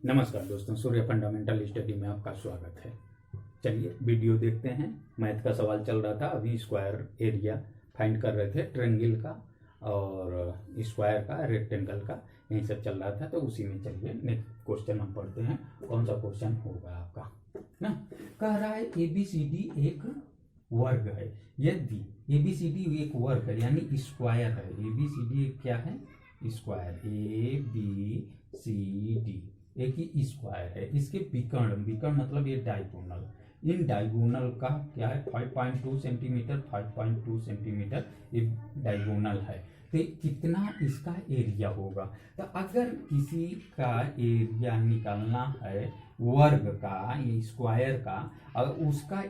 नमस्कार दोस्तों, सूर्य fundamental study में आपका स्वागत है। चलिए वीडियो देखते हैं। मैथ का सवाल चल रहा था, अभी स्क्वायर एरिया फाइंड कर रहे थे, ट्रायंगल का और स्क्वायर का, रेक्टेंगल का, यही सब चल रहा था। तो उसी में चलिए नेक्स्ट क्वेश्चन हम पढ़ते हैं। कौन सा क्वेश्चन होगा आपका ना। कह रहा है ABCD एक वर्ग है। यदि ABCD एक वर्ग है यानी स्क्वायर है, ABCD क्या है? स्क्वायर। ABCD एक ही स्क्वायर है। इसके विकर्ण, विकर्ण मतलब ये डायगोनल, इन डायगोनल का क्या है? 5.2 सेंटीमीटर, 5.2 सेंटीमीटर ये डायगोनल है। तो कितना इसका एरिया होगा? तो अगर किसी का एरिया निकालना है वर्ग का, स्क्वायर का, और उसका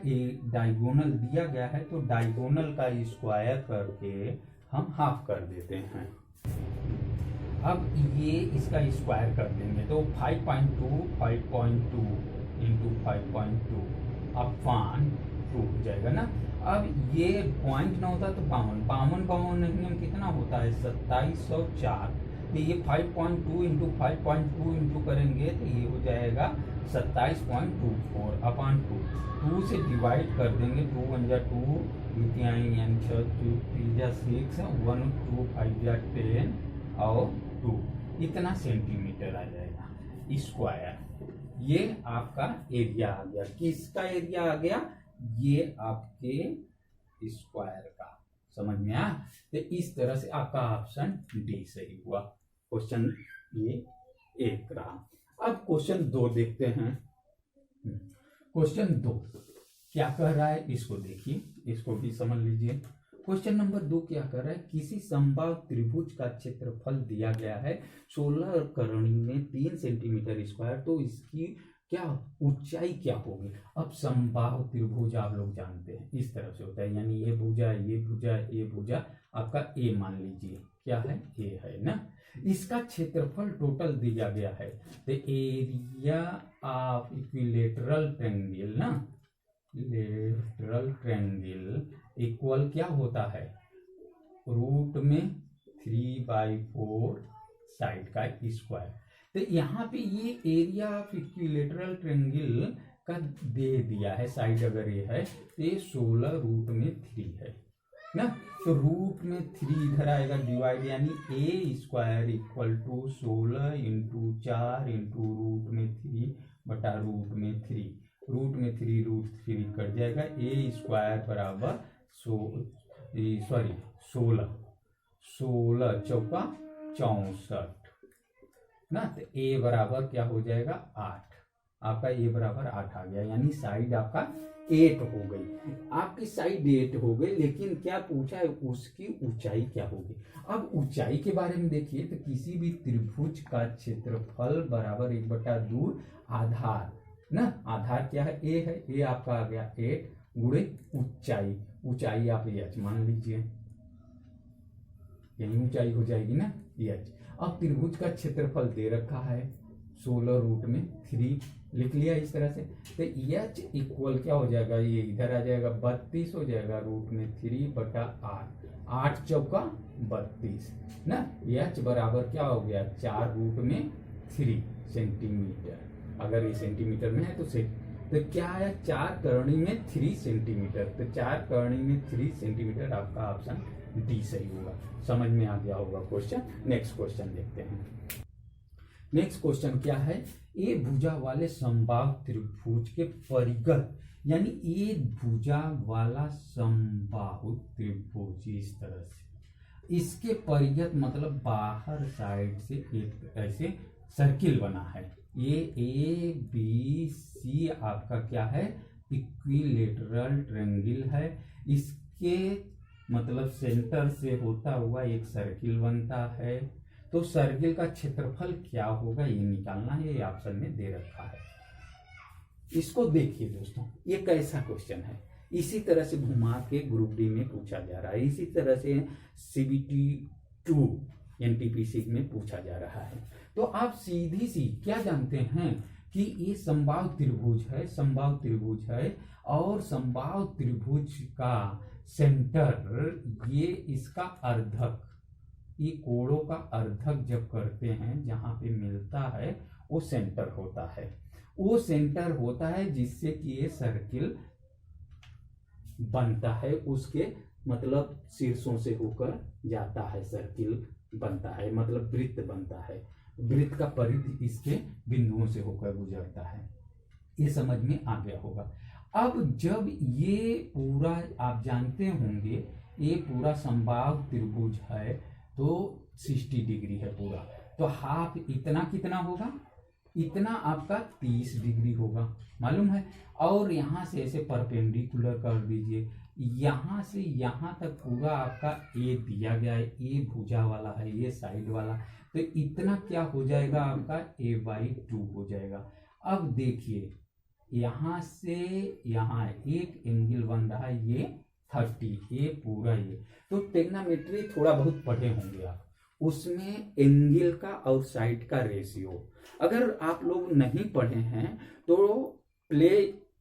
डायगोनल दिया गया है तो डायगोनल का स्क्वायर करके हम हाफ कर देते हैं। अब ये इसका स्क्वायर कर देंगे तो 5.2 इंटू 5.2 अपॉन 2 हो जाएगा ना। अब ये पॉइंट ना होता तो 52 नहीं कितना होता है? 2704। तो ये 5.2 इंटू 5.2 इंटू करेंगे तो ये हो जाएगा 27.24 अपॉन 2 से डिवाइड कर देंगे। 2 1 जा 2, 2 3 जा 6, 1 2 5 जा 10 और 2, इतना सेंटीमीटर आ जाएगा स्क्वायर। ये आपका एरिया आ गया। किसका एरिया आ गया? ये आपके स्क्वायर का। समझ में आया? तो इस तरह से आपका ऑप्शन डी सही हुआ। क्वेश्चन ये एक रहा। अब क्वेश्चन 2 देखते हैं। क्वेश्चन 2 क्या कह रहा है इसको देखिए, इसको भी समझ लीजिए। क्वेश्चन नंबर 2 क्या कर रहा है? किसी समबाहु त्रिभुज का क्षेत्रफल दिया गया है 16 करणी में 3 सेंटीमीटर स्क्वायर, तो इसकी क्या ऊंचाई क्या होगी? अब समबाहु त्रिभुज आप लोग जानते हैं इस तरह से होता है, यानी ये भुजा, ये भुजा, ये भुजा, आपका ए मान लीजिए क्या है? ए है ना। इसका क्षेत्रफल टोटल दिया गया है। तो एरिया ऑफ इक्विलेटरल ट्रायंगल ना, लेटरल ट्रायंगल इक्वल क्या होता है? रूट में 3/4 साइड का स्क्वायर। तो यहाँ पे ये एरिया ऑफ इक्विलेटरल ट्रायंगल का दे दिया है। साइड अगर ये है तो ये 16 रूट में 3 है ना। तो रूट में 3 इधर आएगा डिवाइड, यानी A square equal to 16 into 4 into root में 3 बटा रूट में 3। रूट में 3 रूट 3 कट जाएगा। ए स्क्वायर बराबर 16 चौका 64 ना। तो ए बराबर क्या हो जाएगा? 8। आपका ए बराबर 8 आ गया, यानी साइड आपका 8 हो गई। आपकी साइड 8 हो गई, लेकिन क्या पूछा है? उसकी ऊंचाई क्या होगी? अब ऊंचाई के बारे में देखिए तो किसी भी त्रिभुज का क्षेत्रफल बराबर 1/2 आधार ना। आधार क्या है? ए है। ए आपका आ गया 8 गुणे ऊंचाई। ऊंचाई आप एच मान लीजिए, यही ऊंचाई हो जाएगी ना, एच। अब त्रिभुज का क्षेत्रफल दे रखा है 16 रूट में 3, लिख लिया इस तरह से। तो एच इक्वल क्या हो जाएगा? ये इधर आ जाएगा 32 हो जाएगा रूट में 3 बटा 8। 8 चौका 32 ना। एच बराबर क्या हो गया? 4 रूट में 3 सेंटीमीटर। अगर ये सेंटीमीटर में है तो क्या है? 4 करणी में 3 सेंटीमीटर। तो 4 करणी में 3 सेंटीमीटर आपका ऑप्शन डी सही होगा। समझ में आ गया होगा क्वेश्चन। नेक्स्ट क्वेश्चन देखते हैं। नेक्स्ट क्वेश्चन क्या है? ए भुजा वाले समबाहु त्रिभुज के परिगत, यानी ए भुजा वाला समबाहु त्रिभुज इस तरह से, इसके परिगत मतलब बाहर साइड से एक ऐसे सर्किल बना है। ये ABC आपका क्या है? इक्विलेटरल ट्रायंगल है। इसके मतलब सेंटर से होता हुआ एक सर्किल बनता है। तो सर्किल का क्षेत्रफल क्या होगा ये निकालना है, ये ऑप्शन में दे रखा है। इसको देखिए दोस्तों, ये कैसा क्वेश्चन है? इसी तरह से घुमा के ग्रुप डी में पूछा जा रहा है, इसी तरह से CBT 2 NTPC में पूछा जा रहा है। तो आप सीधी सी क्या जानते हैं कि ये समबाहु त्रिभुज है, समबाहु त्रिभुज है, और समबाहु त्रिभुज का सेंटर ये इसका अर्धक ये कोणों का अर्धक जब करते हैं जहां पे मिलता है वो सेंटर होता है, वो सेंटर होता है जिससे कि ये सर्किल बनता है, उसके मतलब शीर्षों से होकर जाता है, सर्किल बनता है, मतलब वृत्त बनता है, वृत्त का परिधि इसके बिंदुओं से होकर गुजरता है। ये समझ में आ गया होगा। अब जब ये पूरा आप जानते होंगे ये पूरा समबाहु त्रिभुज है तो 60 डिग्री है पूरा, तो हाफ इतना कितना होगा, इतना आपका 30 डिग्री होगा, मालूम है। और यहाँ से ऐसे परपेंडिकुलर कर दीजिए, यहाँ से यहाँ तक पूरा आपका ए दिया गया है, ए भुजा वाला है, ये साइड वाला, तो इतना क्या हो जाएगा आपका a/2 हो जाएगा। अब देखिए यहाँ से यहाँ एक एंगल बन रहा है ये 30, ये पूरा ये, तो ट्रिग्नोमेट्री थोड़ा बहुत पढ़े होंगे आप, उसमें एंगल का और साइड का रेशियो अगर आप लोग नहीं पढ़े हैं तो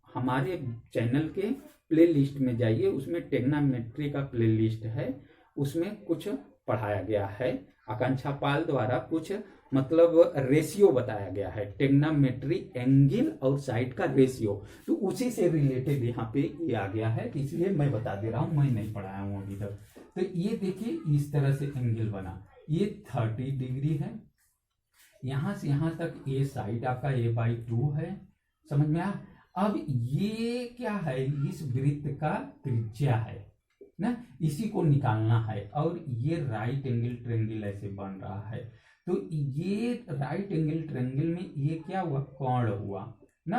हमारे चैनल के प्ले लिस्ट में जाइए, उसमें ट्रिग्नोमेट्री का प्ले लिस्ट है, उसमें कुछ पढ़ाया गया है, आकांक्षा पाल द्वारा कुछ मतलब रेशियो बताया गया है, ट्रिग्नोमेट्री एंगल और साइड का रेशियो, तो उसी से रिलेटेड यहाँ पे ये आ गया है, इसलिए मैं बता दे रहा हूँ, मैं नहीं पढ़ाया हूँ अभी तक। तो ये देखिए इस तरह से एंगल बना, ये 30 डिग्री है, यहाँ से यहाँ तक ये साइड आपका a/2 है, समझ में आया। अब ये क्या है, इस वृत्त का त्रिज्या है ना, इसी को निकालना है, और ये राइट एंगल ट्रायंगल ऐसे बन रहा है, तो ये राइट एंगल ट्रायंगल में ये क्या हुआ, कर्ण हुआ ना,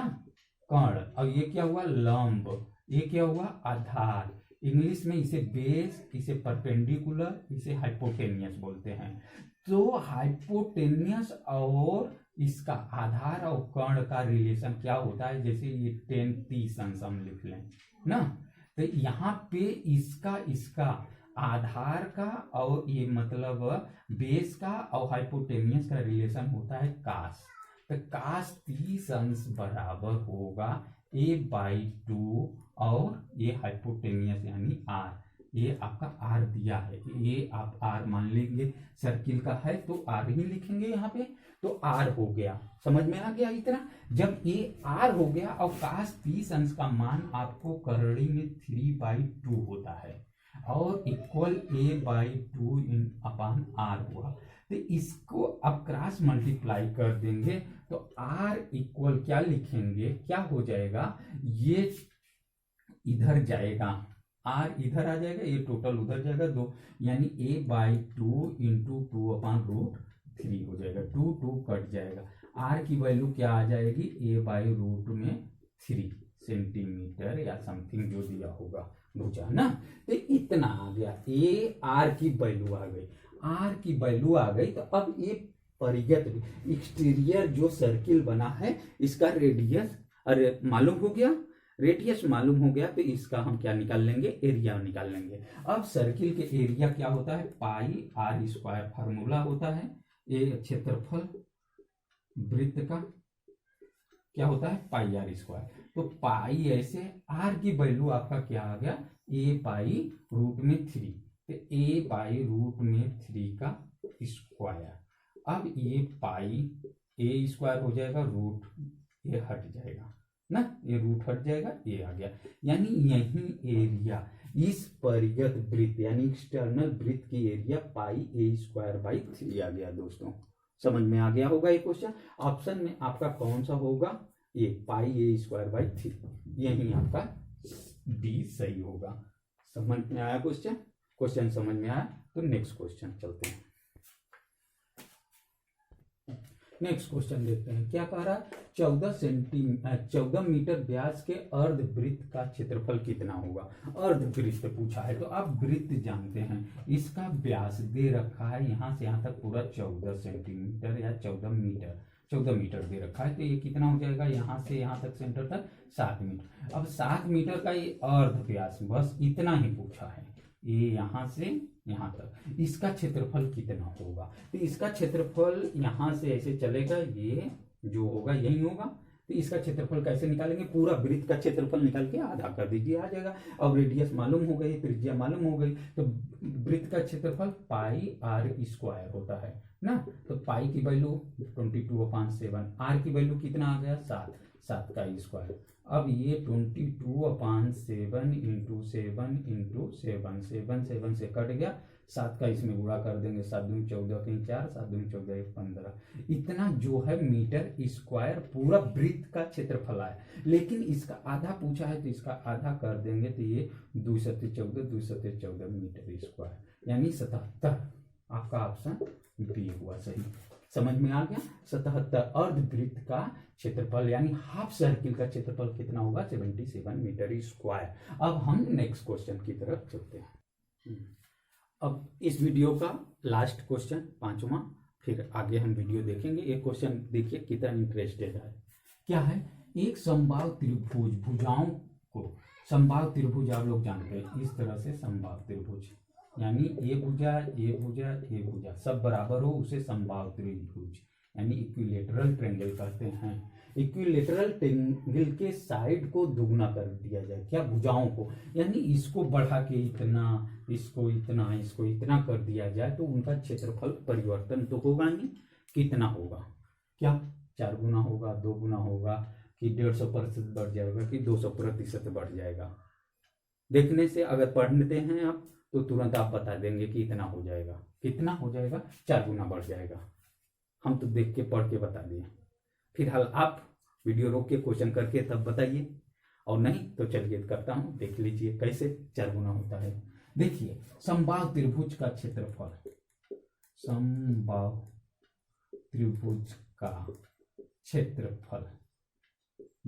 कर्ण, और ये क्या हुआ, लंब, ये क्या हुआ, आधार, इंग्लिश में इसे बेस, इसे परपेंडिकुलर, इसे हाइपोटेनियस बोलते हैं। तो हाइपोटेनियस और इसका आधार और कर्ण का रिलेशन क्या होता है, जैसे ये 10-30 अंश हम लिख लें ना, तो यहाँ पे इसका आधार का और ये मतलब बेस का और हाइपोटेनियस का रिलेशन होता है कास, तो कास 30 अंश बराबर होगा a/2, और ये हाइपोटेनियस यानी r, ये आपका r दिया है, ये आप r मान लेंगे, सर्किल का है तो r ही लिखेंगे यहाँ पे, तो r हो गया, समझ में आ गया इतना। जब ये r हो गया और कास 30 अंश का मान आपको करड़ी में 3/2 होता है, और इक्वल a/2 /r हुआ, तो इसको अब क्रॉस मल्टीप्लाई कर देंगे तो r इक्वल क्या लिखेंगे, क्या हो जाएगा, ये इधर जाएगा, r इधर आ जाएगा, ये टोटल उधर जाएगा 2, यानी a/2 × 2/√3 हो जाएगा, 2 कट जाएगा, r की वैल्यू क्या आ जाएगी, a/√3 सेंटीमीटर या समथिंग जो दिया होगा भुजा ना, तो इतना आ गया, ये r की वैल्यू आ गई, r की वैल्यू आ गई। तो अब ये परिगत एक्सटीरियर जो सर्किल बना है इसका रेडियस अरे मालूम हो गया, रेडियस मालूम हो गया, तो इसका हम क्या निकाल लेंगे, एरिया निकाल लेंगे। अब सर्किल के एरिया क्या होता है, πr² फार्मूला होता है, ये क्षेत्रफल वृत्त का क्या होता है, πr², तो पाई ऐसे, r की वैल्यू आपका क्या आ गया, a/√3, तो a/√3 का स्क्वायर, अब ये पाई a² हो जाएगा, रूट ये हट जाएगा ना, ये रूट हट जाएगा, ये आ गया, यानी यही एरिया इस परिगत वृत्त यानी एक्सटर्नल वृत्त की एरिया πa²/3 आ गया। दोस्तों समझ में आ गया होगा ये क्वेश्चन, ऑप्शन में आपका कौन सा होगा, ये πa²/3, यही आपका डी सही होगा। समझ में आया क्वेश्चन समझ में आया, तो नेक्स्ट क्वेश्चन चलते हैं। नेक्स्ट क्वेश्चन देखते हैं क्या कह रहा है, 14 मीटर व्यास के अर्धवृत्त का क्षेत्रफल कितना होगा। अर्धवृत्त पूछा है तो आप वृत्त जानते हैं, इसका व्यास दे रखा है यहाँ से यहाँ तक पूरा 14 सेंटीमीटर या 14 मीटर दे रखा है, तो ये कितना हो जाएगा, यहाँ से यहाँ तक सेंटर तक 7 मीटर। अब 7 मीटर का ये अर्ध व्यास, बस इतना ही पूछा है, ये यहाँ से यहाँ तक, इसका क्षेत्रफल कितना होगा। तो इसका क्षेत्रफल यहाँ से ऐसे चलेगा, ये जो होगा यही होगा, तो इसका क्षेत्रफल कैसे निकालेंगे, पूरा वृत्त का क्षेत्रफल निकाल के आधा कर दीजिए, आ जाएगा। अब रेडियस मालूम हो गई, त्रिज्या मालूम हो गई, तो वृत्त का क्षेत्रफल पाई आर स्क्वायर होता है ना। तो पाई की वैल्यू 22/7, आर की वैल्यू कितना आ गया 7, 7 का स्क्वायर। अब ये 22/7 इंटू 7 इंटू 7, 7 7 से कट गया, 7 का इसमें गुणा कर देंगे, 7 दूनी 14 कहीं 4, 7 दूनी 14 1 15, इतना जो है मीटर स्क्वायर पूरा वृत्त का क्षेत्रफल है। लेकिन इसका आधा पूछा है तो इसका आधा कर देंगे, तो ये 2 7 14, 2 7 14 मीटर स्क्वायर, यानी 77। आपका ऑप्शन बी हुआ सही। समझ में आ गया। 77 अर्धवृत्त का क्षेत्रफल यानी हाफ सर्किल का क्षेत्रफल कितना होगा, 77 मीटर स्क्वायर। अब हम नेक्स्ट क्वेश्चन की तरफ चलते हैं। अब इस वीडियो का लास्ट क्वेश्चन 5वां, फिर आगे हम वीडियो देखेंगे। एक क्वेश्चन देखिए कितना इंटरेस्टेड है। क्या है, एक समबाहु त्रिभुज, भुजाओं को समबाहु त्रिभुज आप लोग जानते हैं, इस तरह से समबाहु त्रिभुज यानी ए भुजा ए भुजा ए भुजा सब बराबर हो, उसे समबाहु त्रिभुज यानी इक्विलेटरल ट्रायंगल कहते हैं। इक्विलेटरल ट्रायंगल के साइड को दुगना कर दिया जाए, क्या, भुजाओं को, यानी इसको बढ़ा के इतना, इसको इतना, इसको इतना कर दिया जाए, तो उनका क्षेत्रफल परिवर्तन तो होगा ही। कितना होगा, क्या 4 गुना होगा, 2 गुना होगा, कि 150% बढ़ जाएगा, कि 200% बढ़ जाएगा। देखने से अगर पढ़ते हैं आप तो तुरंत आप बता देंगे कि इतना हो जाएगा। कितना हो जाएगा, 4 गुना बढ़ जाएगा। हम तो देख के पढ़ के बता दिए। फिलहाल आप वीडियो रोक के क्वेश्चन करके तब बताइए, और नहीं तो चलिए करता हूं, देख लीजिए कैसे 4 गुना होता है। देखिए, समबाहु त्रिभुज का क्षेत्रफल, समबाहु त्रिभुज का क्षेत्रफल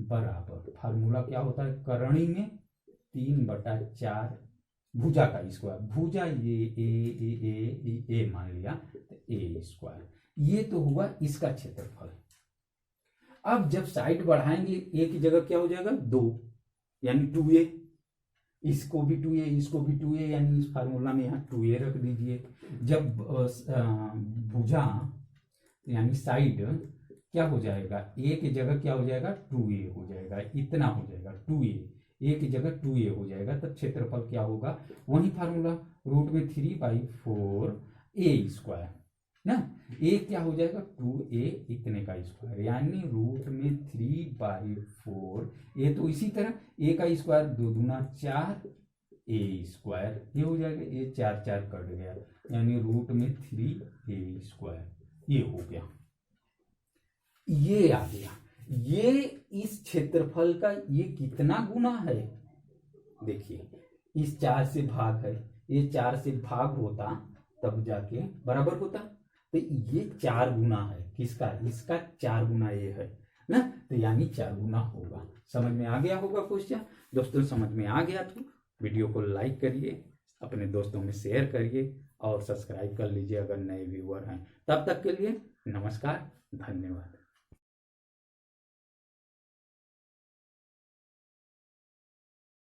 बराबर, फार्मूला क्या होता है, करणी में 3/4 भुजा का स्क्वायर, भुजा ए मान लिया तो ए स्क्वायर, ये तो हुआ इसका क्षेत्रफल। अब जब साइड बढ़ाएंगे, ए की जगह क्या हो जाएगा 2, यानी 2a, इसको भी 2a, इसको भी 2a, यानी इस फार्मूला में यहाँ 2a रख दीजिए। जब भुजा यानी साइड क्या हो जाएगा, ए की जगह क्या हो जाएगा 2a हो जाएगा, इतना हो जाएगा 2a, ए की जगह 2a हो जाएगा, तब क्षेत्रफल क्या होगा, वही फार्मूला, रूट में 3/4 ए स्क्वायर ना, ए क्या हो जाएगा 2a इतने का स्क्वायर, यानी रूट में 3/4, ए तो इसी तरह ए का स्क्वायर 2 दूना 4 ए स्क्वायर, ये हो जाएगा, ये 4 4 कट गया, यानी रूट में 3a स्क्वायर, ये हो गया, ये आ गया। ये इस क्षेत्रफल का ये कितना गुना है, देखिए इस 4 से भाग है, ये 4 से भाग होता तब जाके बराबर होता, तो ये 4 गुना है किसका, इसका 4 गुना ये है ना, तो यानी 4 गुना होगा। समझ में आ गया होगा क्वेश्चन। दोस्तों समझ में आ गया तो वीडियो को लाइक करिए, अपने दोस्तों में शेयर करिए और सब्सक्राइब कर लीजिए अगर नए व्यूअर हैं। तब तक के लिए नमस्कार, धन्यवाद।